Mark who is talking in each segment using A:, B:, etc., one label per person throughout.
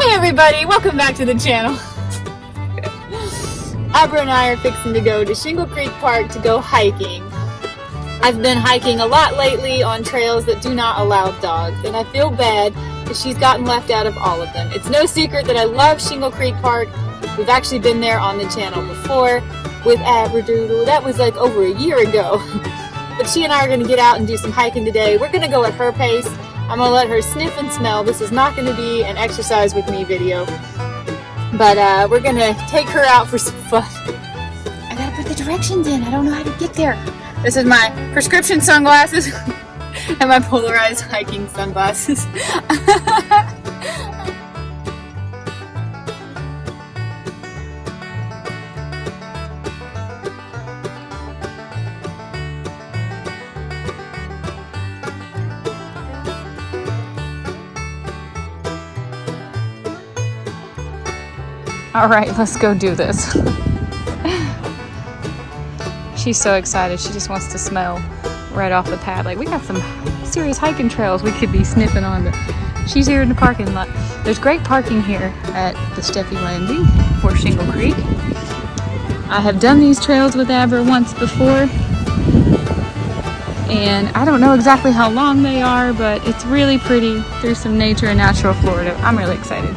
A: Hey everybody, welcome back to the channel. Abra and I are fixing to go to Shingle Creek Park to go hiking. I've been hiking a lot lately on trails that do not allow dogs, and I feel bad because she's gotten left out of all of them. It's no secret that I love Shingle Creek Park. We've actually been there on the channel before with Abra Doodle. That was like over a year ago. But she and I are going to get out and do some hiking today. We're going to go at her pace. I'm going to let her sniff and smell. This is not going to be an exercise with me video. But we're going to take her out for some fun. I got to put the directions in. I don't know how to get there. This is my prescription sunglasses and my polarized hiking sunglasses. All right, let's go do this. She's so excited. She just wants to smell right off the pad. Like, we got some serious hiking trails we could be sniffing on, but she's here in the parking lot. There's great parking here at the Steffi Landing for Shingle Creek. I have done these trails with Abra once before, and I don't know exactly how long they are, but it's really pretty through some nature and natural Florida. I'm really excited.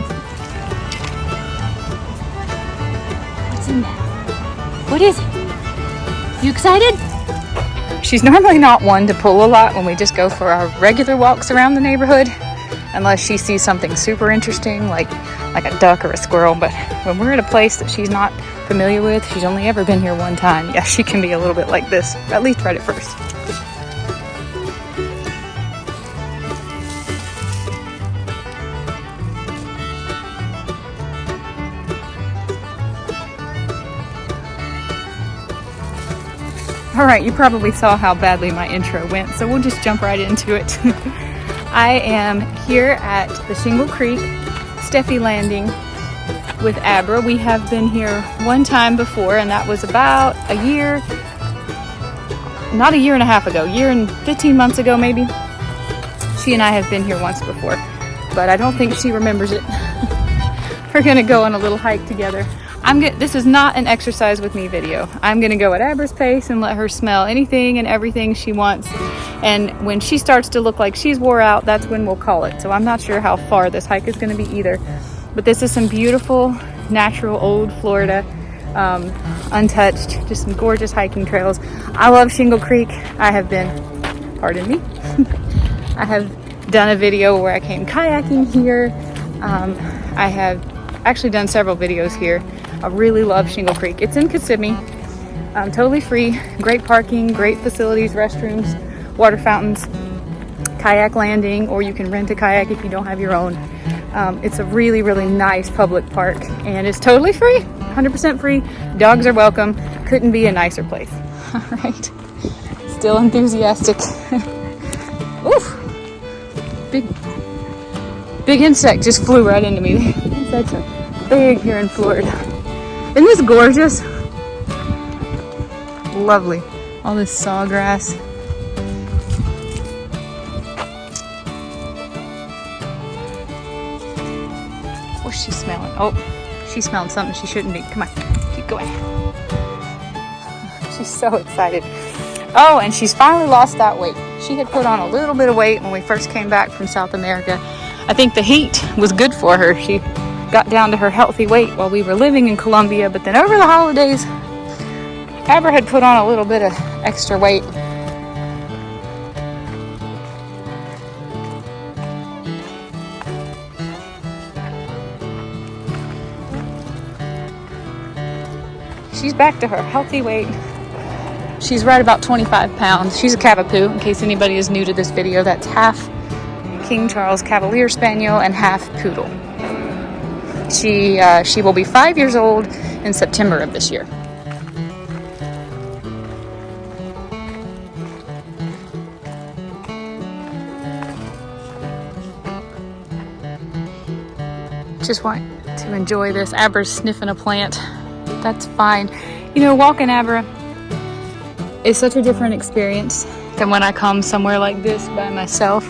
A: What is it? You excited? She's normally not one to pull a lot when we just go for our regular walks around the neighborhood, unless she sees something super interesting like a duck or a squirrel. But when we're at a place that she's not familiar with, she's only ever been here one time, yeah, she can be a little bit like this, at least right at first. All right, you probably saw how badly my intro went, so we'll just jump right into it. I am here at the Shingle Creek Steffi Landing with Abra. We have been here one time before, and that was about a year, not a year and a half ago, year and 15 months ago maybe. She and I have been here once before, but I don't think she remembers it. We're gonna go on a little hike together. This is not an exercise with me video. I'm gonna go at Abra's pace and let her smell anything and everything she wants. And when she starts to look like she's wore out, that's when we'll call it. So I'm not sure how far this hike is gonna be either. But this is some beautiful, natural, old Florida, untouched, just some gorgeous hiking trails. I love Shingle Creek. I have been, pardon me, I have done a video where I came kayaking here. I have actually done several videos here. I really love Shingle Creek. It's in Kissimmee, totally free, great parking, great facilities, restrooms, water fountains, kayak landing, or you can rent a kayak if you don't have your own. It's a really, really nice public park, and it's totally free, 100% free. Dogs are welcome. Couldn't be a nicer place. All right, still enthusiastic. Oof, big insect just flew right into me. Insects are big here in Florida. Isn't this gorgeous? Lovely. All this sawgrass. What's she smelling? Oh, she's smelling something she shouldn't be. Come on, keep going. She's so excited. Oh, and she's finally lost that weight. She had put on a little bit of weight when we first came back from South America. I think the heat was good for her. She got down to her healthy weight while we were living in Colombia, but then over the holidays, Abra had put on a little bit of extra weight. She's back to her healthy weight. She's right about 25 pounds. She's a Cavapoo, in case anybody is new to this video. That's half King Charles Cavalier Spaniel and half Poodle. She will be 5 years old in September of this year. Just want to enjoy this. Abra's sniffing a plant. That's fine. You know, walking Abra is such a different experience than when I come somewhere like this by myself.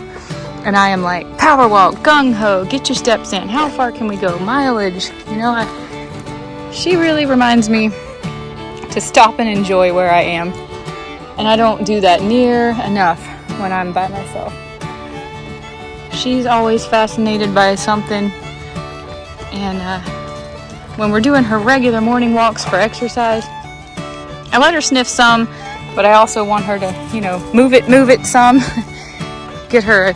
A: And I am like, power walk, gung-ho, get your steps in. How far can we go? Mileage. You know, she really reminds me to stop and enjoy where I am. And I don't do that near enough when I'm by myself. She's always fascinated by something. And when we're doing her regular morning walks for exercise, I let her sniff some, but I also want her to, you know, move it some. Get her.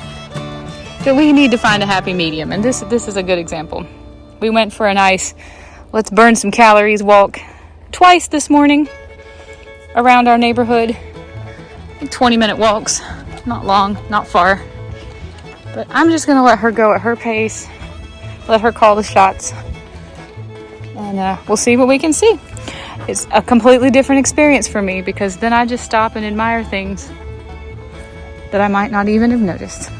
A: But we need to find a happy medium, and this is a good example. We went for a nice, let's burn some calories walk twice this morning around our neighborhood. 20-minute walks, not long, not far. But I'm just gonna let her go at her pace, let her call the shots, and we'll see what we can see. It's a completely different experience for me because then I just stop and admire things that I might not even have noticed.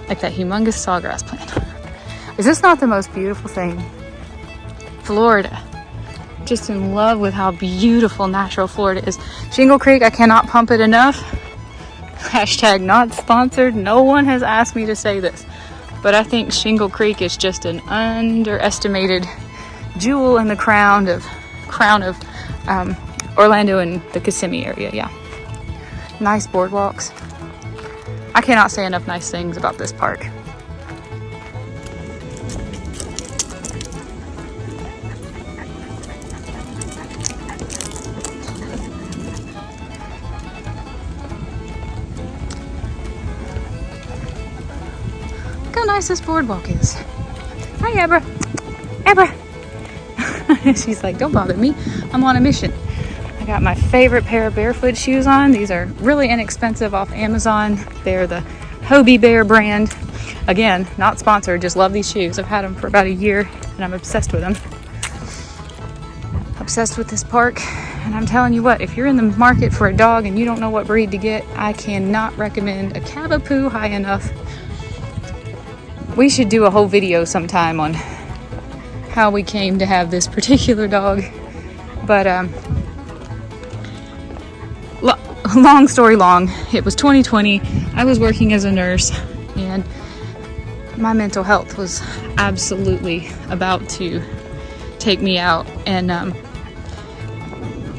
A: Like that humongous sawgrass plant. Is this not the most beautiful thing? Florida. Just in love with how beautiful natural Florida is. Shingle Creek, I cannot pump it enough. Hashtag not sponsored. No one has asked me to say this. But I think Shingle Creek is just an underestimated jewel in the crown of Orlando and the Kissimmee area. Yeah. Nice boardwalks. I cannot say enough nice things about this park. Look how nice this boardwalk is. Hi, Abra. Abra. She's like, don't bother me. I'm on a mission. I got my favorite pair of barefoot shoes on. These are really inexpensive off Amazon. They're the Hobie Bear brand. Again, not sponsored, just love these shoes. I've had them for about a year and I'm obsessed with them. Obsessed with this park. And I'm telling you what, if you're in the market for a dog and you don't know what breed to get, I cannot recommend a Cavapoo high enough. We should do a whole video sometime on how we came to have this particular dog. But long story long, it was 2020. I was working as a nurse and my mental health was absolutely about to take me out. And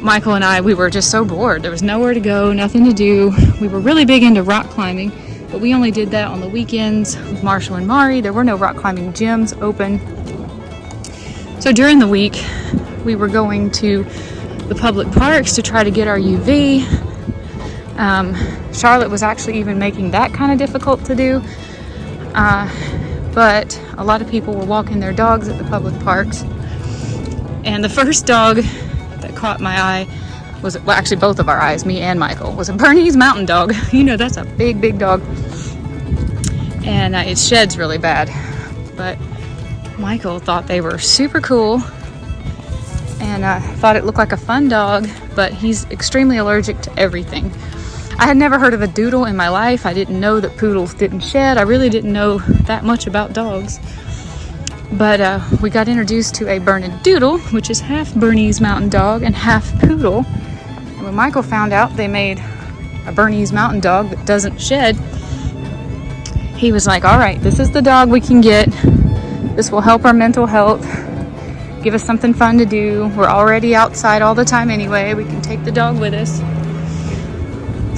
A: Michael and I, we were just so bored. There was nowhere to go, nothing to do. We were really big into rock climbing, but we only did that on the weekends with Marshall and Mari. There were no rock climbing gyms open. So during the week, we were going to the public parks to try to get our UV. Charlotte was actually even making that kind of difficult to do. But a lot of people were walking their dogs at the public parks. And the first dog that caught my eye was, well, actually both of our eyes, me and Michael, was a Bernese Mountain Dog. You know, that's a big, big dog. And it sheds really bad. But Michael thought they were super cool and thought it looked like a fun dog, but he's extremely allergic to everything. I had never heard of a doodle in my life. I didn't know that poodles didn't shed. I really didn't know that much about dogs. But we got introduced to a Bernedoodle, which is half Bernese Mountain Dog and half poodle. And when Michael found out they made a Bernese Mountain Dog that doesn't shed, he was like, all right, this is the dog we can get. This will help our mental health, give us something fun to do. We're already outside all the time anyway. We can take the dog with us.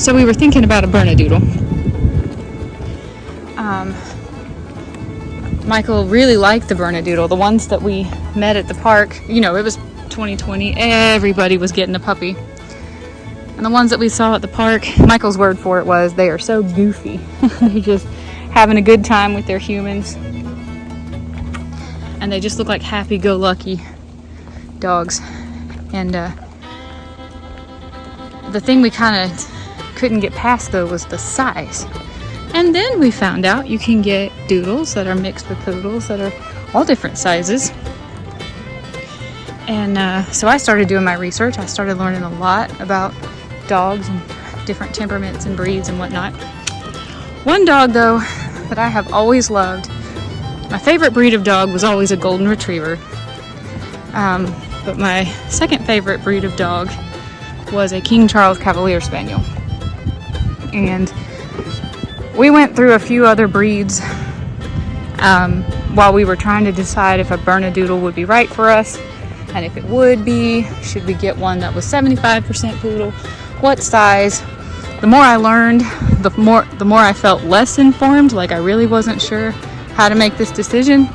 A: So we were thinking about a Bernedoodle. Michael really liked the Bernedoodle. The ones that we met at the park, you know, it was 2020. Everybody was getting a puppy. And the ones that we saw at the park, Michael's word for it was, they are so goofy. They're just having a good time with their humans. And they just look like happy-go-lucky dogs. And the thing we kind of couldn't get past, though, was the size. And then we found out you can get doodles that are mixed with poodles that are all different sizes. And so I started doing my research. I started learning a lot about dogs and different temperaments and breeds and whatnot. One dog, though, that I have always loved, my favorite breed of dog was always a golden retriever. But my second favorite breed of dog was a King Charles Cavalier Spaniel. And We went through a few other breeds while we were trying to decide if a Bernedoodle would be right for us, and if it would be, should we get one that was 75% poodle, what size. The more I learned, the more I felt less informed, like I really wasn't sure how to make this decision.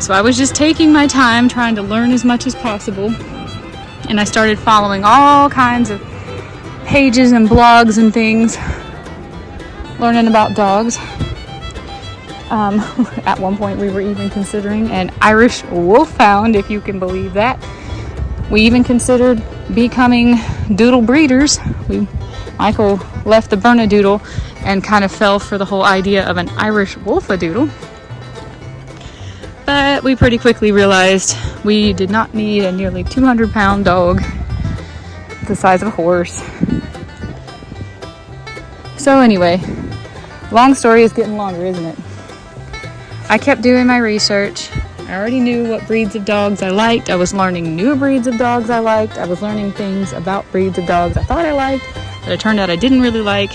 A: So I was just taking my time trying to learn as much as possible, and I started following all kinds of pages and blogs and things, learning about dogs. At one point we were even considering an Irish Wolfhound, if you can believe that. We even considered becoming doodle breeders. Michael left the Bernedoodle and kind of fell for the whole idea of an Irish Wolfadoodle. But we pretty quickly realized we did not need a nearly 200-pound dog the size of a horse. So anyway, long story is getting longer, isn't it? I kept doing my research. I already knew what breeds of dogs I liked. I was learning new breeds of dogs I liked. I was learning things about breeds of dogs I thought I liked, but it turned out I didn't really like.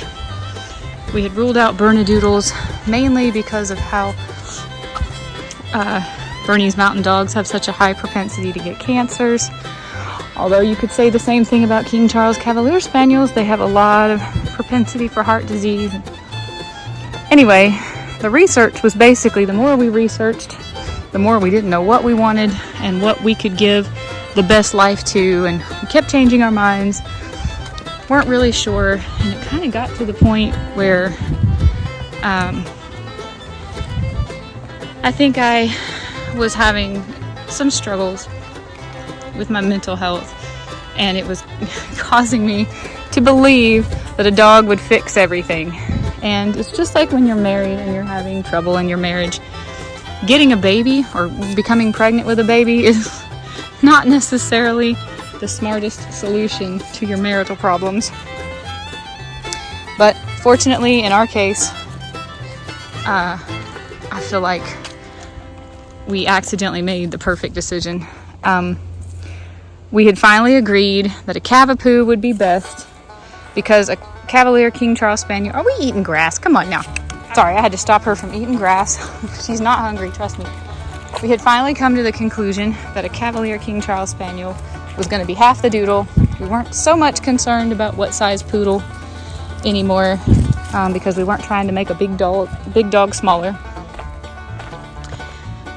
A: We had ruled out Bernedoodles mainly because of how Bernese Mountain Dogs have such a high propensity to get cancers. Although you could say the same thing about King Charles Cavalier Spaniels. They have a lot of propensity for heart disease. Anyway, the research was basically, the more we researched, the more we didn't know what we wanted and what we could give the best life to, and we kept changing our minds, weren't really sure, and it kind of got to the point where I think I was having some struggles with my mental health, and it was causing me to believe that a dog would fix everything. And it's just like when you're married and you're having trouble in your marriage. Getting a baby or becoming pregnant with a baby is not necessarily the smartest solution to your marital problems. But fortunately, in our case, I feel like we accidentally made the perfect decision. We had finally agreed that a Cavapoo would be best because a Cavalier King Charles Spaniel... Are we eating grass? Come on now. Sorry, I had to stop her from eating grass. She's not hungry, trust me. We had finally come to the conclusion that a Cavalier King Charles Spaniel was going to be half the doodle. We weren't so much concerned about what size poodle anymore because we weren't trying to make a big dog smaller.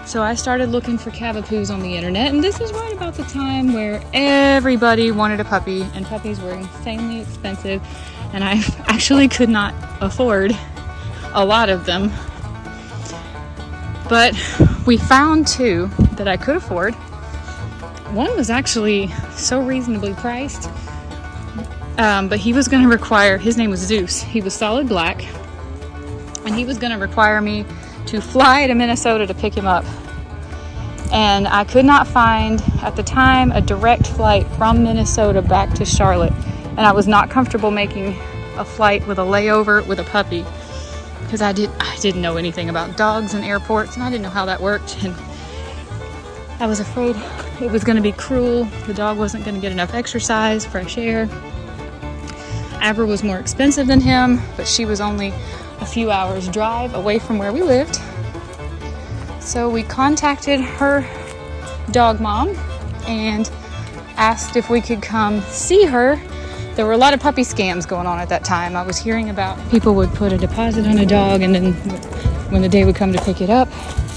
A: So I started looking for Cavapoos on the internet, and this was right about the time where everybody wanted a puppy, and puppies were insanely expensive, and I actually could not afford a lot of them. But we found two that I could afford. One was actually so reasonably priced, but he was going to require, his name was Zeus, he was solid black, and he was going to require me to fly to Minnesota to pick him up. And I could not find, at the time, a direct flight from Minnesota back to Charlotte. And I was not comfortable making a flight with a layover with a puppy because I didn't know anything about dogs and airports, and I didn't know how that worked. And I was afraid it was going to be cruel. The dog wasn't going to get enough exercise, fresh air. Abra was more expensive than him, but she was only a few hours drive away from where we lived. So we contacted her dog mom and asked if we could come see her. There were a lot of puppy scams going on at that time. I was hearing about people would put a deposit on a dog, and then when the day would come to pick it up,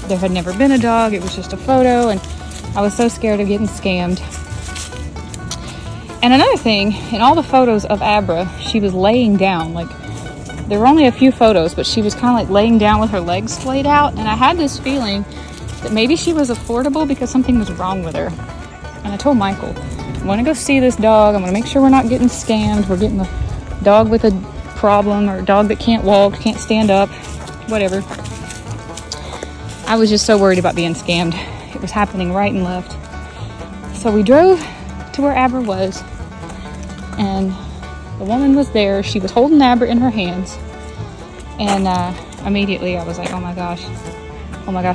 A: there had never been a dog. It was just a photo, and I was so scared of getting scammed. And another thing, in all the photos of Abra, she was laying down. Like, there were only a few photos, but she was kind of like laying down with her legs splayed out, and I had this feeling that maybe she was affordable because something was wrong with her. And I told Michael, I want to go see this dog. I want to make sure we're not getting scammed. We're getting a dog with a problem, or a dog that can't walk, can't stand up, whatever. I was just so worried about being scammed. It was happening right and left. So we drove to where Abra was, and the woman was there. She was holding Abra in her hands, and immediately I was like, oh my gosh,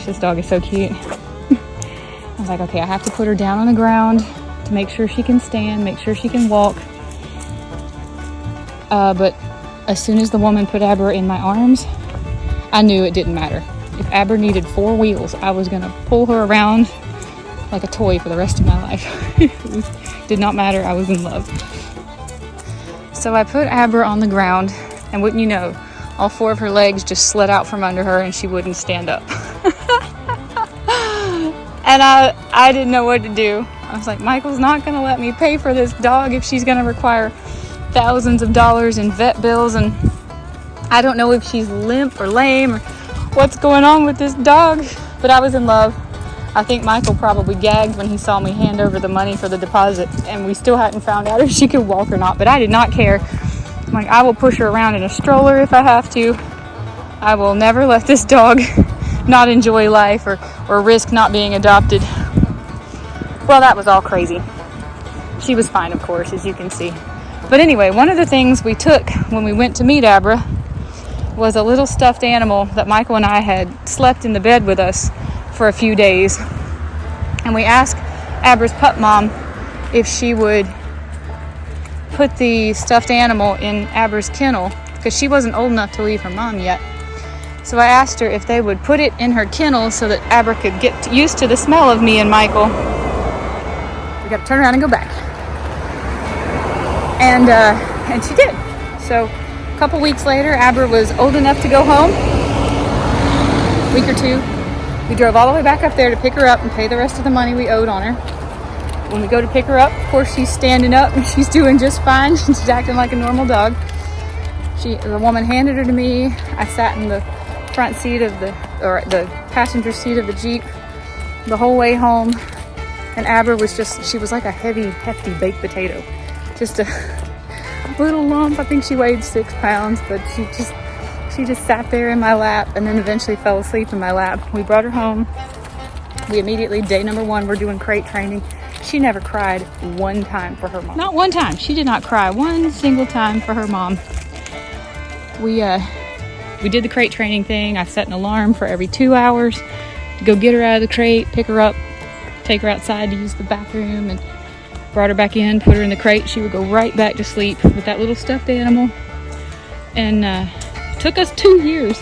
A: this dog is so cute. I was like, okay, I have to put her down on the ground to make sure she can stand, make sure she can walk. But as soon as the woman put Abra in my arms, I knew it didn't matter. If Abra needed 4 wheels, I was gonna pull her around like a toy for the rest of my life. It did not matter, I was in love. So I put Abra on the ground, and wouldn't you know, all 4 of her legs just slid out from under her and she wouldn't stand up. And I didn't know what to do. I was like, Michael's not gonna let me pay for this dog if she's gonna require thousands of dollars in vet bills, and I don't know if she's limp or lame or what's going on with this dog, but I was in love. I think Michael probably gagged when he saw me hand over the money for the deposit, and we still hadn't found out if she could walk or not, but I did not care. I'm like, I will push her around in a stroller if I have to. I will never let this dog not enjoy life or risk not being adopted. Well, that was all crazy. She was fine, of course, as you can see. But anyway, one of the things we took when we went to meet Abra was a little stuffed animal that Michael and I had slept in the bed with us for a few days. And we asked Abra's pup mom if she would put the stuffed animal in Abra's kennel, because she wasn't old enough to leave her mom yet. So I asked her if they would put it in her kennel so that Abra could get used to the smell of me and Michael. We got to turn around and go back. And she did. So a couple weeks later, Abra was old enough to go home. A week or 2. We drove all the way back up there to pick her up and pay the rest of the money we owed on her. When we go to pick her up, of course, she's standing up and she's doing just fine. She's acting like a normal dog. The woman handed her to me. I sat in the front seat of the passenger seat of the Jeep the whole way home. And Abra was she was like a heavy, hefty baked potato. Just a little lump. I think she weighed 6 pounds, but she just sat there in my lap and then eventually fell asleep in my lap. We brought her home. We immediately, day number 1, we're doing crate training. She never cried one time for her mom. Not one time. She did not cry one single time for her mom. We did the crate training thing. I set an alarm for every 2 hours to go get her out of the crate, pick her up, take her outside to use the bathroom, and brought her back in, put her in the crate. She would go right back to sleep with that little stuffed animal. And took us 2 years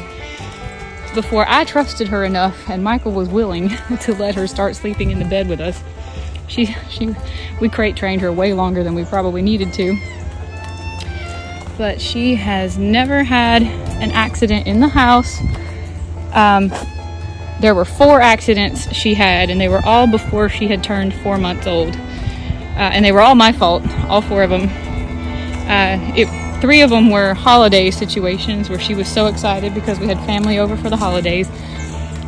A: before I trusted her enough and Michael was willing to let her start sleeping in the bed with us. We crate trained her way longer than we probably needed to. But she has never had an accident in the house. There were 4 accidents she had, and they were all before she had turned 4 months old. And they were all my fault, all 4 of them. 3 of them were holiday situations where she was so excited because we had family over for the holidays.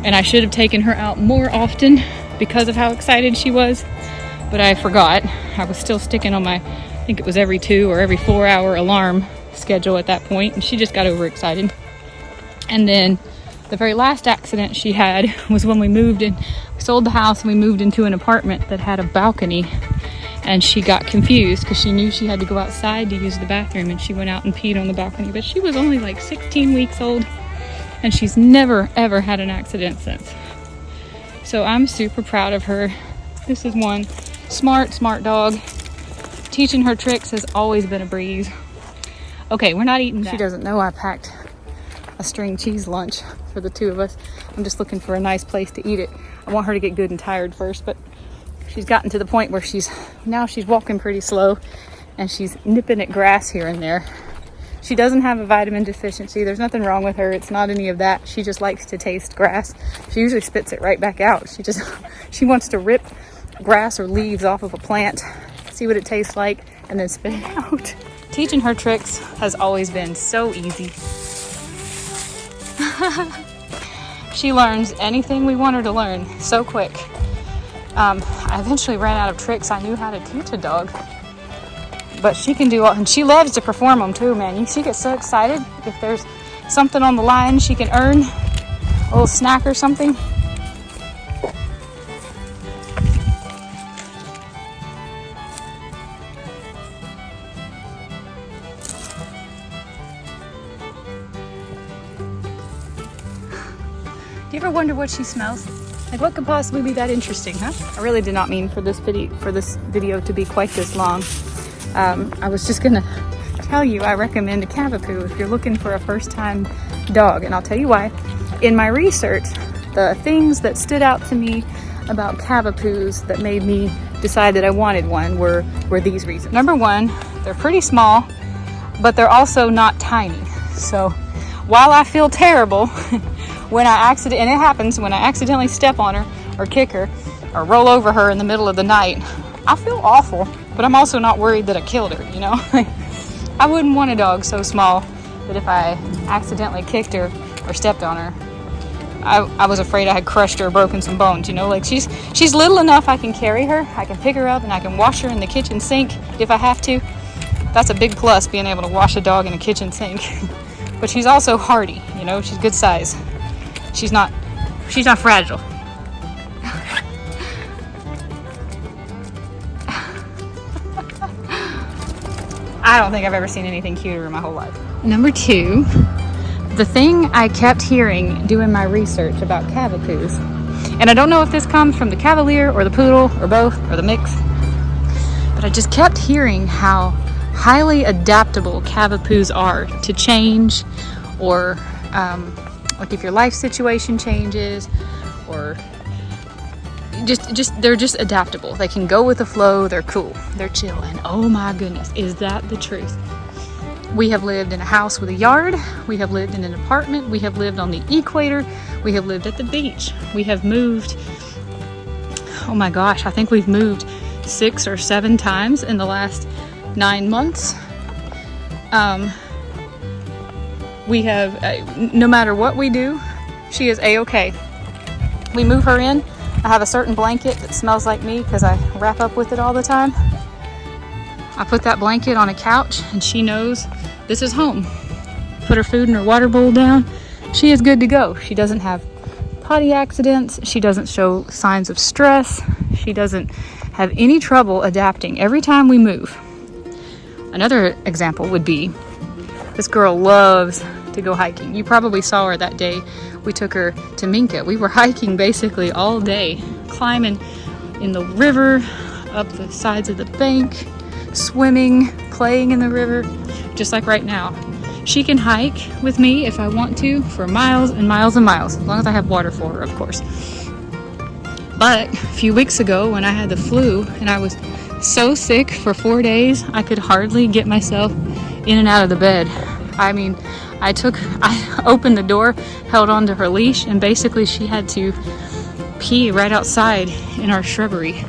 A: And I should have taken her out more often because of how excited she was. But I forgot. I was still sticking on my, I think it was every 2 or every 4 hour alarm schedule at that point, and she just got overexcited. And then the very last accident she had was when we moved in. We sold the house and we moved into an apartment that had a balcony, and she got confused because she knew she had to go outside to use the bathroom, and she went out and peed on the balcony. But she was only like 16 weeks old, and she's never ever had an accident since. So I'm super proud of her. This is one smart dog. Teaching her tricks has always been a breeze. Okay, we're not eating that. She doesn't know I packed a string cheese lunch for the 2 of us. I'm just looking for a nice place to eat it. I want her to get good and tired first, but she's gotten to the point where she's walking pretty slow and she's nipping at grass here and there. She doesn't have a vitamin deficiency. There's nothing wrong with her. It's not any of that. She just likes to taste grass. She usually spits it right back out. She wants to rip grass or leaves off of a plant, see what it tastes like, and then spit it out. Teaching her tricks has always been so easy. She learns anything we want her to learn so quick. I eventually ran out of tricks I knew how to teach a dog. But she can do all, and she loves to perform them too, man. She gets so excited if there's something on the line she can earn, a little snack or something. Do you ever wonder what she smells? Like, what could possibly be that interesting, huh? I really did not mean for this video to be quite this long. I was just gonna tell you I recommend a Cavapoo if you're looking for a first-time dog, and I'll tell you why. In my research, the things that stood out to me about Cavapoos that made me decide that I wanted one were these reasons. Number one, they're pretty small, but they're also not tiny. So while I feel terrible when and it happens when I accidentally step on her or kick her or roll over her in the middle of the night, I feel awful, but I'm also not worried that I killed her, you know? I wouldn't want a dog so small that if I accidentally kicked her or stepped on her, I was afraid I had crushed her or broken some bones, you know? Like she's little enough I can carry her, I can pick her up, and I can wash her in the kitchen sink if I have to. That's a big plus, being able to wash a dog in a kitchen sink. But she's also hardy, you know? She's good size. She's not fragile. I don't think I've ever seen anything cuter in my whole life. Number two, the thing I kept hearing doing my research about Cavapoos, and I don't know if this comes from the Cavalier or the Poodle or both or the mix, but I just kept hearing how highly adaptable Cavapoos are to change, or like if your life situation changes, or they're just adaptable. They can go with the flow. They're cool. They're chill. And oh my goodness, is that the truth? We have lived in a house with a yard. We have lived in an apartment. We have lived on the equator. We have lived at the beach. We have moved, oh my gosh, I think we've moved 6 or 7 times in the last 9 months. We have, no matter what we do, she is a-okay. We move her in. I have a certain blanket that smells like me because I wrap up with it all the time. I put that blanket on a couch and she knows this is home. Put her food and her water bowl down. She is good to go. She doesn't have potty accidents. She doesn't show signs of stress. She doesn't have any trouble adapting every time we move. Another example would be, this girl loves to go hiking. You probably saw her that day we took her to Minka. We were hiking basically all day, climbing in the river, up the sides of the bank, swimming, playing in the river, just like right now. She can hike with me if I want to for miles and miles and miles, as long as I have water for her, of course. But a few weeks ago when I had the flu and I was so sick for 4 days, I could hardly get myself in and out of the bed. I mean, I opened the door, held onto her leash, and basically she had to pee right outside in our shrubbery.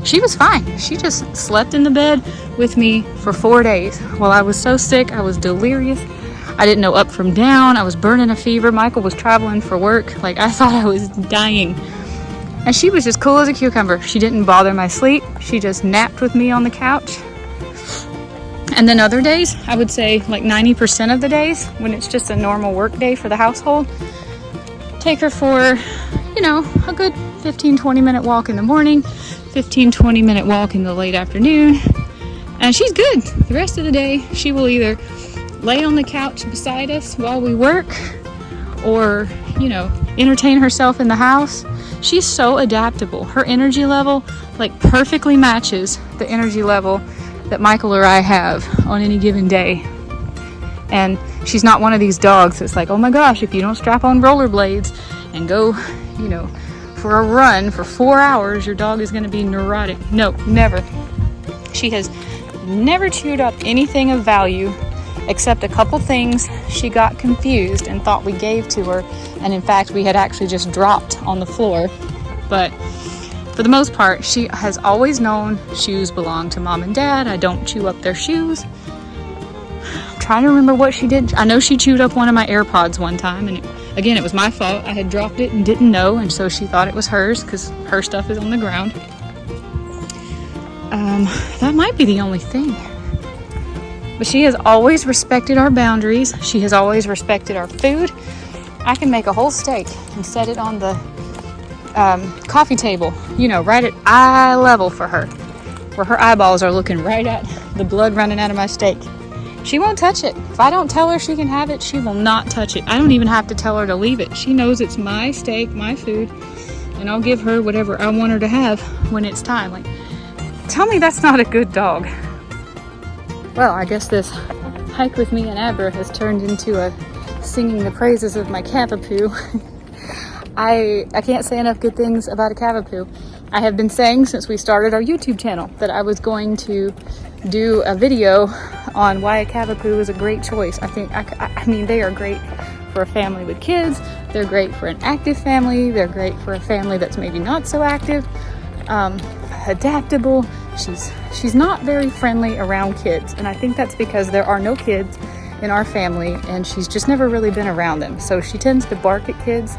A: She was fine. She just slept in the bed with me for 4 days. While I was so sick, I was delirious. I didn't know up from down. I was burning a fever. Michael was traveling for work. Like, I thought I was dying. And she was just cool as a cucumber. She didn't bother my sleep. She just napped with me on the couch. And then other days, I would say like 90% of the days, when it's just a normal work day for the household, take her for, you know, a good 15-20 minute walk in the morning, 15-20 minute walk in the late afternoon, and she's good. The rest of the day, she will either lay on the couch beside us while we work, or, you know, entertain herself in the house. She's so adaptable. Her energy level like perfectly matches the energy level that Michael or I have on any given day. And she's not one of these dogs that's like, oh my gosh, if you don't strap on rollerblades and go, you know, for a run for 4 hours, your dog is going to be neurotic. No, never. She has never chewed up anything of value except a couple things she got confused and thought we gave to her, and in fact we had actually just dropped on the floor. But for the most part, she has always known shoes belong to mom and dad. I don't chew up their shoes. I'm trying to remember what she did. I know she chewed up one of my AirPods one time, and again, it was my fault. I had dropped it and didn't know, and so she thought it was hers because her stuff is on the ground. That might be the only thing. But she has always respected our boundaries. She has always respected our food. I can make a whole steak and set it on the coffee table, you know, right at eye level for her, where her eyeballs are looking right at the blood running out of my steak. She won't touch it. If I don't tell her she can have it, she will not touch it. I don't even have to tell her to leave it. She knows it's my steak, my food, and I'll give her whatever I want her to have when it's time. Like, tell me that's not a good dog. Well, I guess this hike with me and Abra has turned into a singing the praises of my cavapoo. I can't say enough good things about a cavapoo. I have been saying since we started our YouTube channel that I was going to do a video on why a cavapoo is a great choice. I mean, they are great for a family with kids. They're great for an active family. They're great for a family that's maybe not so active. Adaptable. She's not very friendly around kids, and I think that's because there are no kids in our family, and she's just never really been around them. So she tends to bark at kids.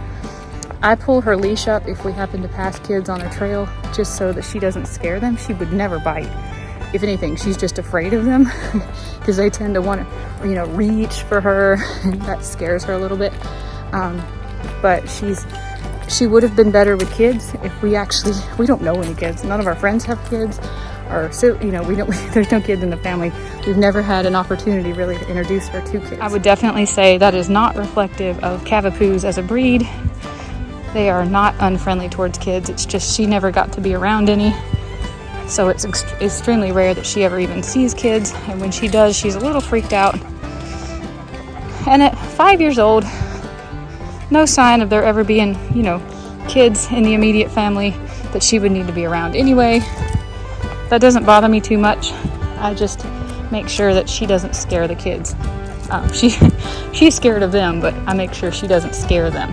A: I pull her leash up if we happen to pass kids on a trail, just so that she doesn't scare them. She would never bite. If anything, she's just afraid of them because they tend to want to, reach for her, and that scares her a little bit. But she would have been better with kids if we don't know any kids. None of our friends have kids, or there's no kids in the family. We've never had an opportunity really to introduce her to kids. I would definitely say that is not reflective of cavapoos as a breed. They are not unfriendly towards kids. It's just she never got to be around any. So it's extremely rare that she ever even sees kids. And when she does, she's a little freaked out. And at 5 years old, no sign of there ever being, kids in the immediate family that she would need to be around anyway. That doesn't bother me too much. I just make sure that she doesn't scare the kids. She's scared of them, but I make sure she doesn't scare them.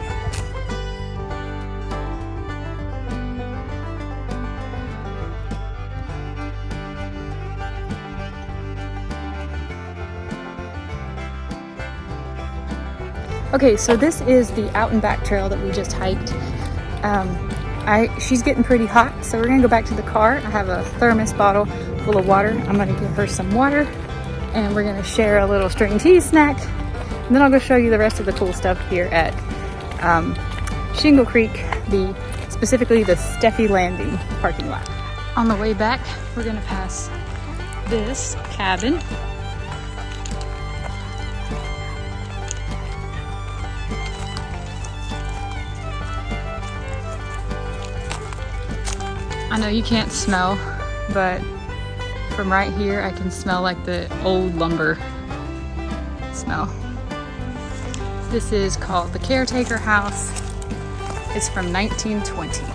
A: Okay, so this is the out and back trail that we just hiked. She's getting pretty hot, so we're gonna go back to the car. I have a thermos bottle full of water. I'm gonna give her some water, and we're gonna share a little string cheese snack. And then I'll go show you the rest of the cool stuff here at Shingle Creek, specifically the Steffi Landing parking lot. On the way back, we're gonna pass this cabin. I know you can't smell, but from right here I can smell like the old lumber smell. This is called the Caretaker House. It's from 1920.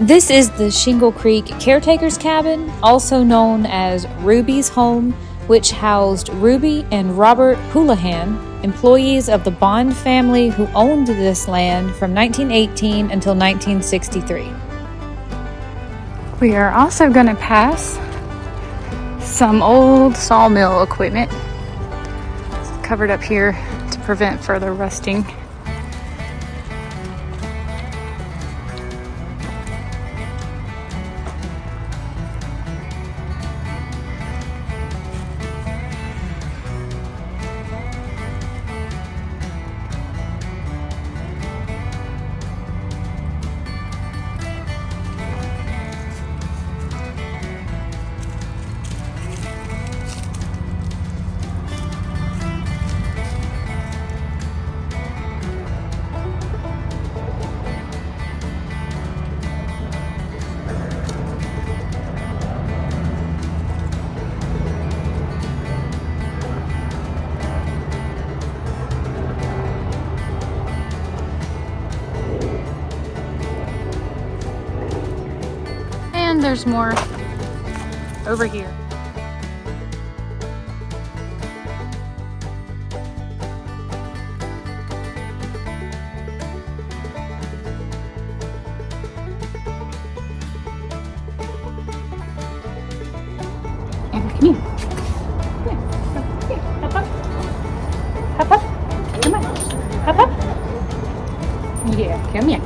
B: This is the Shingle Creek Caretaker's Cabin, also known as Ruby's Home, which housed Ruby and Robert Houlihan, employees of the Bond family who owned this land from 1918 until 1963.
A: We are also going to pass some old sawmill equipment. It's covered up here to prevent further rusting. And there's more over here. Abra, come here. Come here. Hop up. Hop up. Come on. Hop up. Yeah, come here.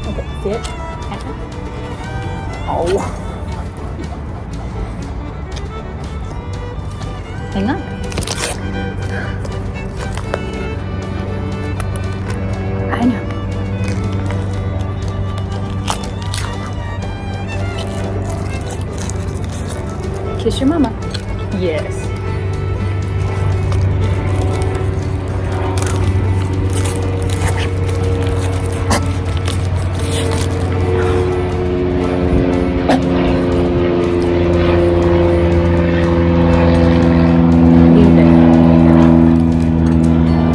A: Okay, sit. Oh. Hang on. Kiss your mama. Yes.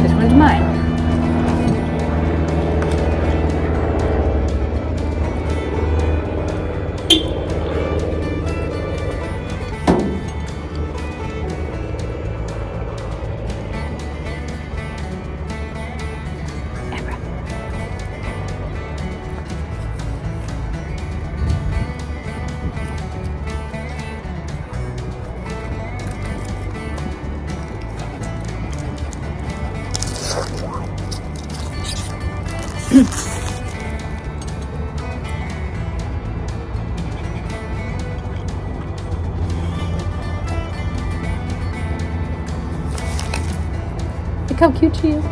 A: This one's mine. Abra. Look how cute she is.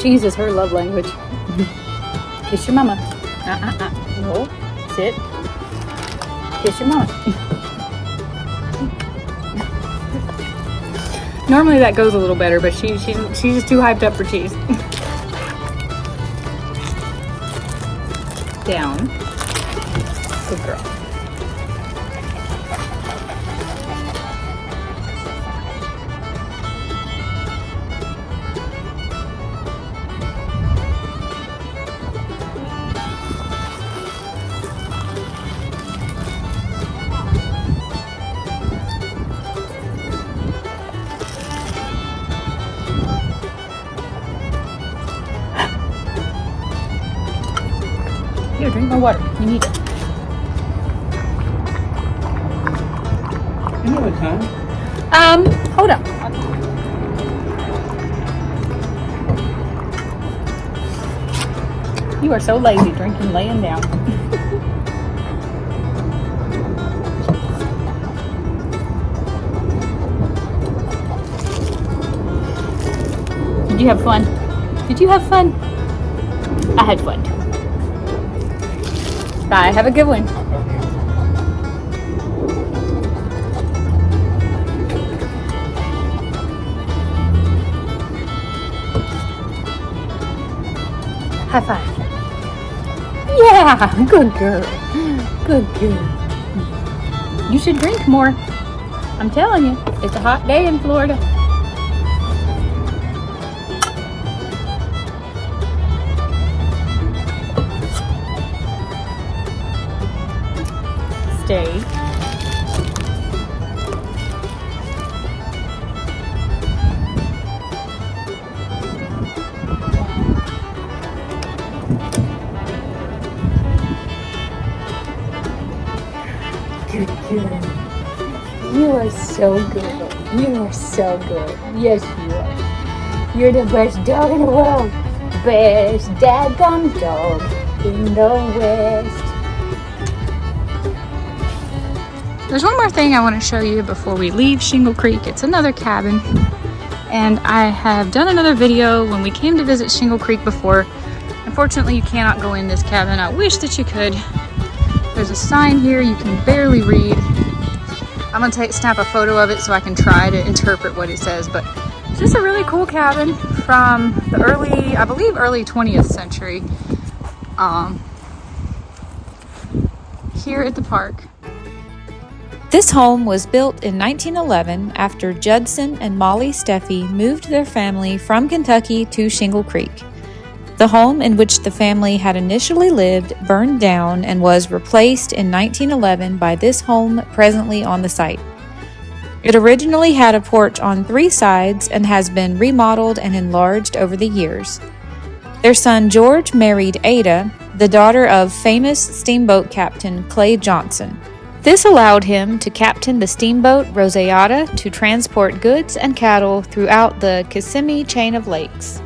A: Cheese is her love language. Kiss your mama. No. Sit. Kiss your mama. Normally that goes a little better, but she's just too hyped up for cheese. Down. Good girl. Here, drink my water. You need it.
C: You know what time?
A: Hold on. You are so lazy drinking laying down. Did you have fun? Did you have fun? I had fun too. Bye. Have a good one. High five. Yeah, good girl. Good girl. You should drink more. I'm telling you, it's a hot day in Florida. Stay. Good girl. You are so good. You are so good. Yes, you are. You're the best dog in the world. Best daggone dog in the West. There's one more thing I want to show you before we leave Shingle Creek. It's another cabin. And I have done another video when we came to visit Shingle Creek before. Unfortunately, you cannot go in this cabin. I wish that you could. There's a sign here you can barely read. I'm going to snap a photo of it so I can try to interpret what it says. But it's just a really cool cabin from the early, I believe early 20th century. Here at the park.
B: This home was built in 1911 after Judson and Molly Steffi moved their family from Kentucky to Shingle Creek. The home in which the family had initially lived burned down and was replaced in 1911 by this home presently on the site. It originally had a porch on 3 sides and has been remodeled and enlarged over the years. Their son George married Ada, the daughter of famous steamboat captain Clay Johnson. This allowed him to captain the steamboat Roseata to transport goods and cattle throughout the Kissimmee chain of lakes.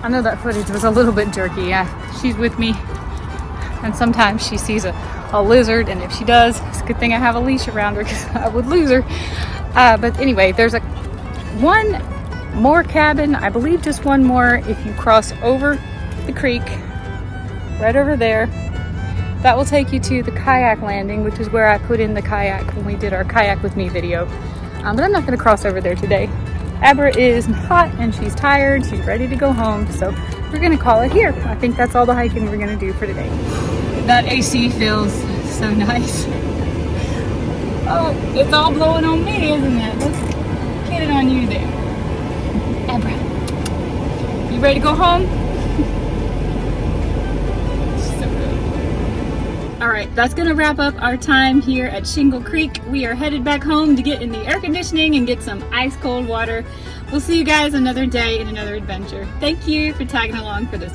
A: I know that footage was a little bit jerky. Yeah, she's with me, and sometimes she sees a lizard, and if she does, it's a good thing I have a leash around her because I would lose her. But anyway, there's one more cabin, I believe just one more, if you cross over the creek, right over there. That will take you to the kayak landing, which is where I put in the kayak when we did our kayak with me video. But I'm not going to cross over there today. Abra is hot and she's tired. She's ready to go home, so we're going to call it here. I think that's all the hiking we're going to do for today. That AC feels so nice. Oh, it's all blowing on me, isn't it? Let's get it on you there. Abra, you ready to go home? All right, that's gonna wrap up our time here at Shingle Creek. We are headed back home to get in the air conditioning and get some ice cold water. We'll see you guys another day in another adventure. Thank you for tagging along for this